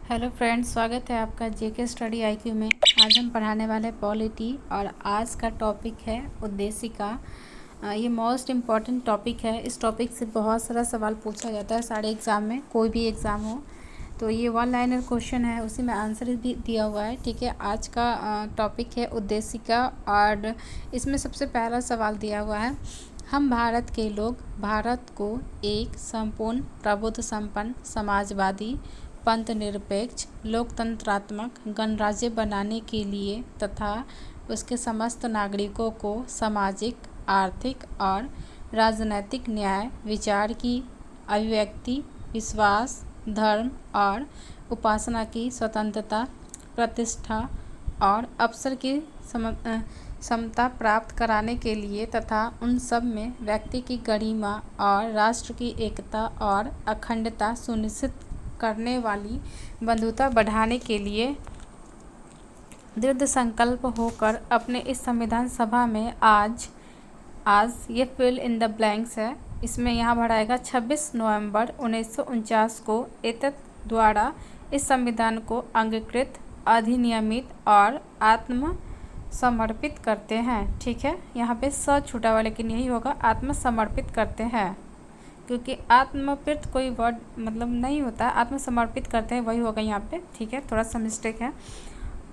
Hello friends, स्वागत है आपका जेके स्टडी आईक्यू में। आज हम पढ़ाने वाले पॉलिटी और आज का टॉपिक है उद्देशिका। ये मोस्ट इम्पॉर्टेंट टॉपिक है। इस टॉपिक से बहुत सारा सवाल पूछा जाता है सारे एग्ज़ाम में, कोई भी एग्ज़ाम हो। तो ये वन लाइनर क्वेश्चन है, उसी में आंसर भी दिया हुआ है। ठीक है, आज का टॉपिक है उद्देशिका और इसमें सबसे पहला सवाल दिया हुआ है, हम भारत के लोग भारत को एक संपूर्ण प्रबुद्ध संपन्न समाजवादी पंथ निरपेक्ष लोकतंत्रात्मक गणराज्य बनाने के लिए तथा उसके समस्त नागरिकों को सामाजिक, आर्थिक और राजनैतिक न्याय, विचार की अभिव्यक्ति, विश्वास, धर्म और उपासना की स्वतंत्रता, प्रतिष्ठा और अवसर की समता प्राप्त कराने के लिए तथा उन सब में व्यक्ति की गरिमा और राष्ट्र की एकता और अखंडता सुनिश्चित करने वाली बंधुता बढ़ाने के लिए दृढ़ संकल्प होकर अपने इस संविधान सभा में आज ये फिल इन द ब्लैंक्स है, इसमें यहाँ भराएगा 26 नवंबर 1949 को एतत् द्वारा इस संविधान को अंगीकृत, अधिनियमित और आत्मसमर्पित करते हैं। ठीक है, यहाँ पे स छूटा हुआ लेकिन यही होगा, आत्मसमर्पित करते हैं, क्योंकि आत्मकृत कोई वर्ड मतलब नहीं होता, आत्मसमर्पित करते हैं वही होगा यहाँ पे। ठीक है, थोड़ा सा मिस्टेक है।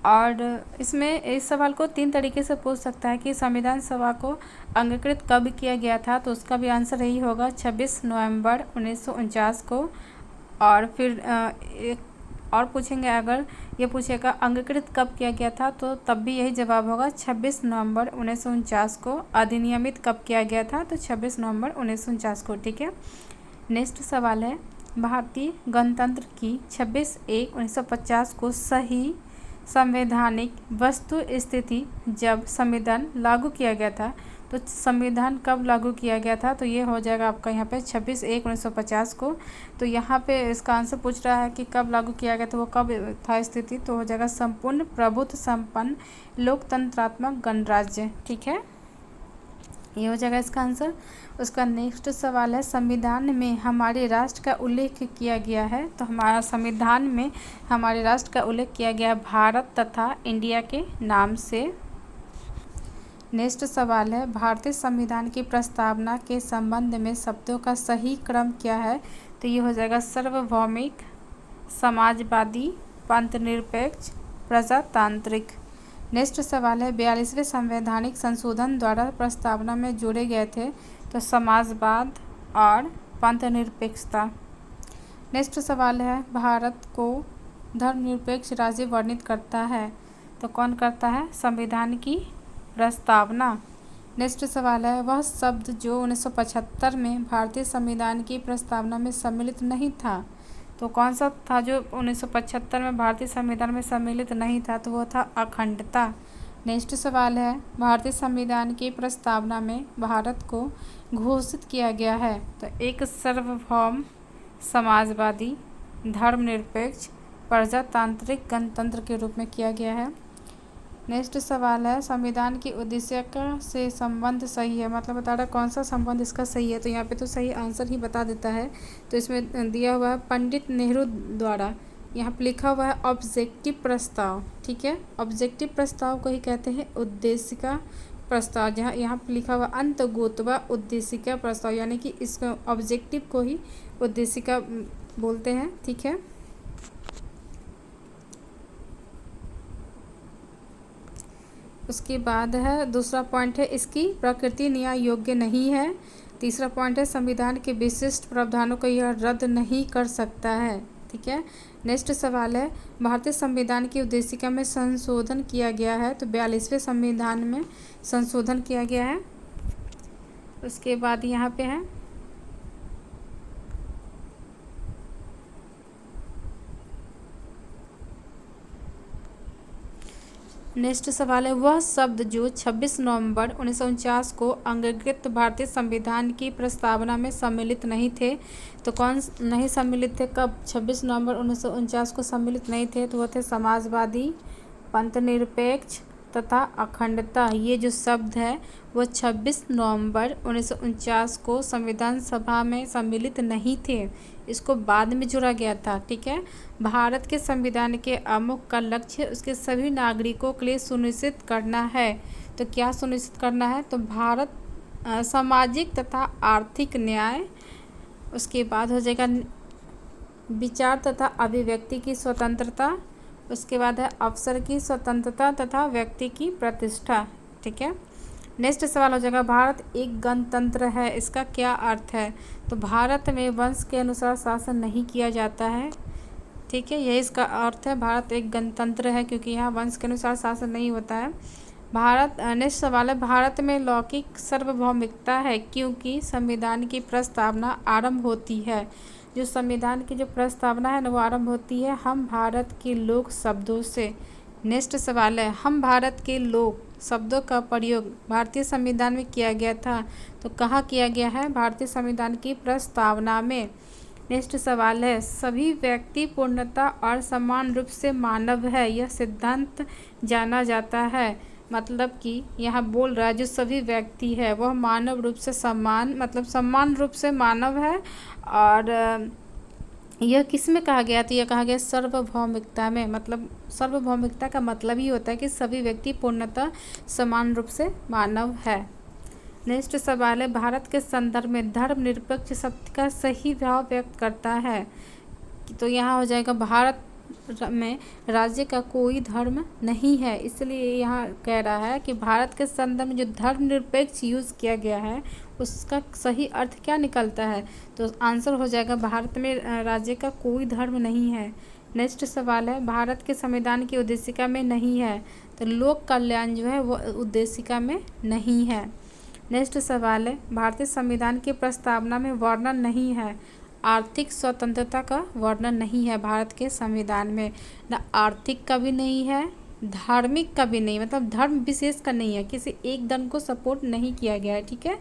और इसमें इस सवाल को 3 तरीके से पूछ सकता है कि संविधान सभा को अंगीकृत कब किया गया था, तो उसका भी आंसर यही होगा 26 नवंबर 1949 को। और फिर एक और पूछेंगे, अगर ये पूछेगा अंगीकृत कब किया गया था तो तब भी यही जवाब होगा 26 नवंबर 1949 को। अधिनियमित कब किया गया था तो 26 नवंबर 1949 को। ठीक है, नेक्स्ट सवाल है, भारतीय गणतंत्र की 26/1/1950 को सही संवैधानिक वस्तु स्थिति जब संविधान लागू किया गया था, तो संविधान कब लागू किया गया था, तो ये हो जाएगा आपका यहाँ पे 26/1/1950 को। तो यहाँ पे इसका आंसर पूछ रहा है कि कब लागू किया गया था, वो कब था स्थिति, तो हो जाएगा संपूर्ण प्रभुत्व संपन्न लोकतंत्रात्मक गणराज्य। ठीक है, ये हो जाएगा इसका आंसर। उसका नेक्स्ट सवाल है, संविधान में हमारे राष्ट्र का उल्लेख किया गया है, तो हमारा संविधान में हमारे राष्ट्र का उल्लेख किया गया है भारत तथा इंडिया के नाम से। नेक्स्ट सवाल है, भारतीय संविधान की प्रस्तावना के संबंध में शब्दों का सही क्रम क्या है, तो ये हो जाएगा सार्वभौमिक, समाजवादी, पंथनिरपेक्ष, प्रजातांत्रिक। नेक्स्ट सवाल है, 42वें संवैधानिक संशोधन द्वारा प्रस्तावना में जोड़े गए थे, तो समाजवाद और पंथनिरपेक्षता। नेक्स्ट सवाल है, भारत को धर्मनिरपेक्ष राज्य वर्णित करता है, तो कौन करता है, संविधान की प्रस्तावना। नेक्स्ट सवाल है, वह शब्द जो 1975 में भारतीय संविधान की प्रस्तावना में सम्मिलित नहीं था, तो कौन सा था जो 1975 में भारतीय संविधान में सम्मिलित नहीं था, तो वो था अखंडता। नेक्स्ट सवाल है, भारतीय संविधान की प्रस्तावना में भारत को घोषित किया गया है, तो एक सार्वभौम, समाजवादी, धर्मनिरपेक्ष, प्रजातांत्रिक गणतंत्र के रूप में किया गया है। नेक्स्ट सवाल है, संविधान की उद्देशिका से संबंध सही है, मतलब बता रहा कौन सा संबंध इसका सही है, तो यहाँ पे तो सही आंसर ही बता देता है। तो इसमें दिया हुआ है पंडित नेहरू द्वारा, यहाँ पे लिखा हुआ है ऑब्जेक्टिव प्रस्ताव। ठीक है, ऑब्जेक्टिव प्रस्ताव को ही कहते हैं उद्देशिका प्रस्ताव, जहाँ यहाँ पे लिखा हुआ अंतर्गोतवा उद्देशिका प्रस्ताव, यानी कि इसको ऑब्जेक्टिव को ही उद्देशिका बोलते हैं। ठीक है, उसके बाद है दूसरा पॉइंट है, इसकी प्रकृति न्याय योग्य नहीं है। तीसरा पॉइंट है, संविधान के विशिष्ट प्रावधानों को यह रद्द नहीं कर सकता है। ठीक है, नेक्स्ट सवाल है, भारतीय संविधान की उद्देशिका में संशोधन किया गया है, तो 42वें संविधान में संशोधन किया गया है। उसके बाद यहाँ पे है, नेक्स्ट सवाल है, वह शब्द जो 26 नवंबर 1949 को अंगीकृत भारतीय संविधान की प्रस्तावना में सम्मिलित नहीं थे, तो कौन नहीं सम्मिलित थे, कब 26 नवंबर 1949 को सम्मिलित नहीं थे, तो वो थे समाजवादी, पंथनिरपेक्ष, तथा अखंडता ये जो शब्द है वो 26 नवंबर 1949 को संविधान सभा में सम्मिलित नहीं थे, इसको बाद में जोड़ा गया था। ठीक है, भारत के संविधान के आमुख का लक्ष्य उसके सभी नागरिकों के लिए सुनिश्चित करना है। तो क्या सुनिश्चित करना है? तो भारत सामाजिक तथा आर्थिक न्याय, उसके बाद हो जाएगा विचार तथा अभिव्यक्ति की स्वतंत्रता, उसके बाद है अवसर की स्वतंत्रता तथा व्यक्ति की प्रतिष्ठा। ठीक है, नेक्स्ट सवाल हो जाएगा भारत एक गणतंत्र है, इसका क्या अर्थ है? तो भारत में वंश के अनुसार शासन नहीं किया जाता है। ठीक है, यही इसका अर्थ है, भारत एक गणतंत्र है क्योंकि यहाँ वंश के अनुसार शासन नहीं होता है। नेक्स्ट सवाल है भारत में लौकिक सार्वभौमिकता है क्योंकि संविधान की प्रस्तावना आरंभ होती है, जो संविधान की जो प्रस्तावना है ना वो आरंभ होती है हम भारत के लोग शब्दों से। नेक्स्ट सवाल है हम भारत के लोग शब्दों का प्रयोग भारतीय संविधान में किया गया था, तो कहाँ किया गया है? भारतीय संविधान की प्रस्तावना में। नेक्स्ट सवाल है सभी व्यक्ति पूर्णता और समान रूप से मानव है, यह सिद्धांत जाना जाता है। मतलब कि यहाँ बोल रहा है जो सभी व्यक्ति है वह मानव रूप से समान, मतलब समान रूप से मानव है। और यह किस में कहा गया? तो यह कहा गया सार्वभौमिकता में। मतलब सार्वभौमिकता का मतलब ही होता है कि सभी व्यक्ति पूर्णतः समान रूप से मानव है। नेक्स्ट सवाल है भारत के संदर्भ में धर्मनिरपेक्ष शब्द का सही भाव व्यक्त करता है, तो यहाँ हो जाएगा भारत में राज्य का कोई धर्म नहीं है, इसलिए यहाँ कह रहा है कि भारत के संदर्भ में जो धर्मनिरपेक्ष यूज़ किया गया है उसका सही अर्थ क्या निकलता है? तो आंसर हो जाएगा भारत में राज्य का कोई धर्म नहीं है। नेक्स्ट सवाल है भारत के संविधान की उद्देशिका में नहीं है, तो लोक कल्याण जो है वो उद्देशिका में नहीं है। नेक्स्ट सवाल है भारतीय संविधान की प्रस्तावना में वर्णन नहीं है, आर्थिक स्वतंत्रता का वर्णन नहीं है भारत के संविधान में, ना आर्थिक का भी नहीं है, धार्मिक का भी नहीं, मतलब धर्म विशेष का नहीं है, किसी एक धर्म को सपोर्ट नहीं किया गया है। ठीक है,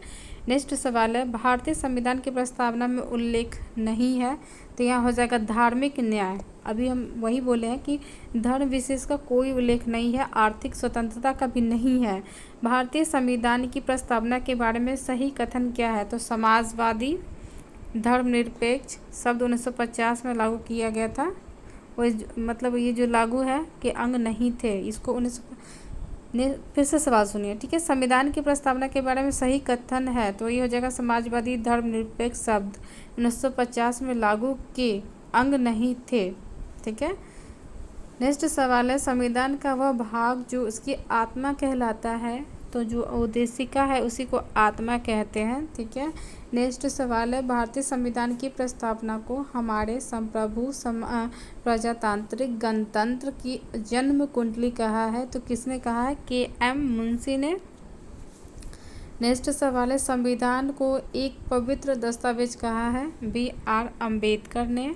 नेक्स्ट सवाल है भारतीय संविधान की प्रस्तावना में उल्लेख नहीं है, तो यहाँ हो जाएगा धार्मिक न्याय। अभी हम वही बोले हैं कि धर्म विशेष का कोई उल्लेख नहीं है, आर्थिक स्वतंत्रता का भी नहीं है। भारतीय संविधान की प्रस्तावना के बारे में सही कथन क्या है? तो समाजवादी, धर्मनिरपेक्ष शब्द 1950 में लागू किया गया था, वो मतलब ये जो लागू है कि अंग नहीं थे, इसको फिर से सवाल सुनिए। ठीक है, संविधान की प्रस्तावना के बारे में सही कथन है, तो ये हो जाएगा समाजवादी धर्मनिरपेक्ष शब्द 1950 में लागू के अंग नहीं थे। ठीक है, नेक्स्ट सवाल है संविधान का वह भाग जो उसकी आत्मा कहलाता है, तो जो उद्देशिका है उसी को आत्मा कहते हैं। ठीक है, नेक्स्ट सवाल है भारतीय संविधान की प्रस्तावना को हमारे संप्रभु प्रजातांत्रिक गणतंत्र की जन्म कुंडली कहा है, तो किसने कहा है? के.एम. मुंशी ने। नेक्स्ट सवाल है संविधान को एक पवित्र दस्तावेज कहा है, बी.आर. अम्बेडकर ने।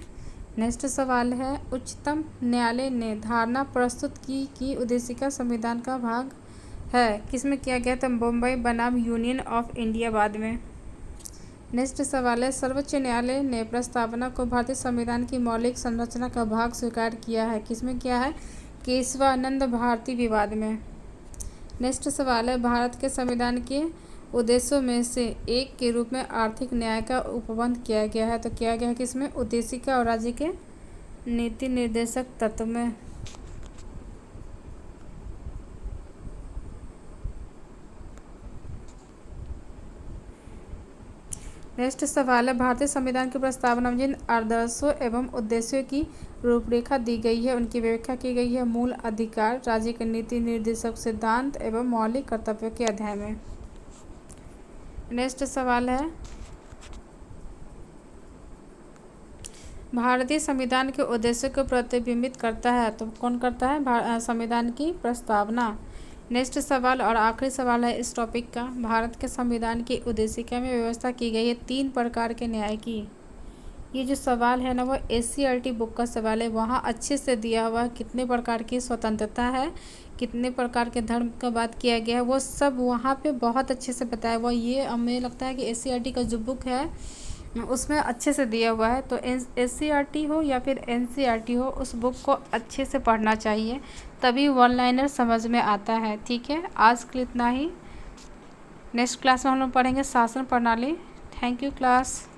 नेक्स्ट सवाल है उच्चतम न्यायालय ने धारणा प्रस्तुत की कि उद्देशिका संविधान का भाग है, किसमें किया गया था? बम्बई बनाम यूनियन ऑफ इंडिया बाद में। नेक्स्ट सवाल है सर्वोच्च न्यायालय ने प्रस्तावना को भारतीय संविधान की मौलिक संरचना का भाग स्वीकार किया है, किसमें किया है? केशवानंद भारती विवाद में। नेक्स्ट सवाल है भारत के संविधान के उद्देश्यों में से एक के रूप में आर्थिक न्याय का उपबंध किया गया है, तो किया गया है किसमें? उद्देशिका और राज्य के नीति निर्देशक तत्व में। नेक्स्ट सवाल है भारतीय संविधान की प्रस्तावना में जिन आदर्शों एवं उद्देश्यों की रूपरेखा दी गई है उनकी व्याख्या की गई है मूल अधिकार, राज्य के नीति निर्देशक सिद्धांत एवं मौलिक कर्तव्यों के अध्याय में। नेक्स्ट सवाल है भारतीय संविधान के उद्देश्यों को प्रतिबिंबित करता है, तो कौन करता है? संविधान की प्रस्तावना। नेक्स्ट सवाल और आखिरी सवाल है इस टॉपिक का, भारत के संविधान की उद्देशिका में व्यवस्था की गई है 3 प्रकार के न्याय की। ये जो सवाल है ना वो SCERT बुक का सवाल है, वहाँ अच्छे से दिया हुआ है कितने प्रकार की स्वतंत्रता है, कितने प्रकार के धर्म का बात किया गया है, वो सब वहाँ पे बहुत अच्छे से बताया हुआ। ये हमें लगता है कि SCERT का जो बुक है उसमें अच्छे से दिया हुआ है। तो SCERT हो या फिर NCERT हो, उस बुक को अच्छे से पढ़ना चाहिए, तभी वन लाइनर समझ में आता है। ठीक है, आज के लिए इतना ही। नेक्स्ट क्लास में हम लोग पढ़ेंगे शासन प्रणाली। Thank you class.